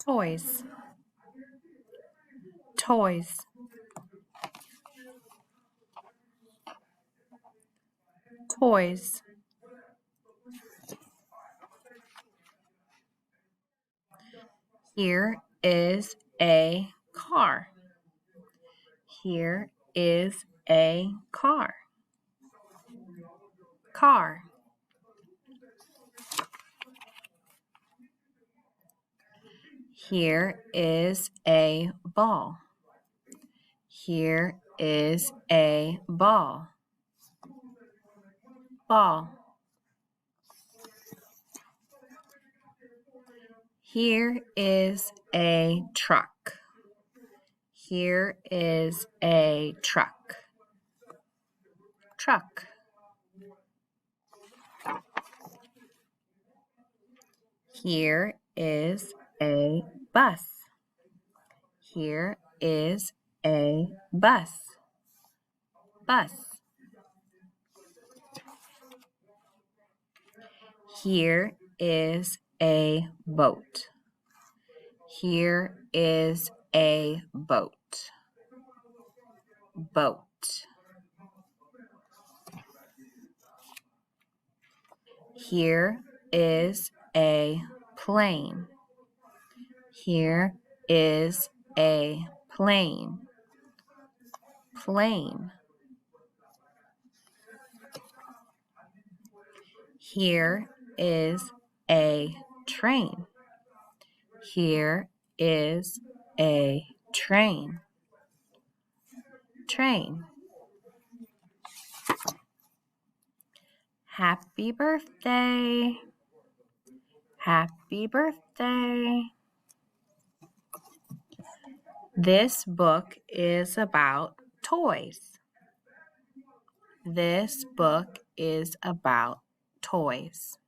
Toys. Toys. Toys. Here is a car. Here is a car. Car. Here is a ball. Here is a ball. Ball. Here is a truck. Here is a truck. Truck. Here is a bus. Here is a bus. Bus. Here is a boat. Here is a boat. Boat. Here is a plane. Here is a plane. Plane. Here is a train. Here is a train. Train. Happy birthday. Happy birthday. This book is about toys. This book is about toys.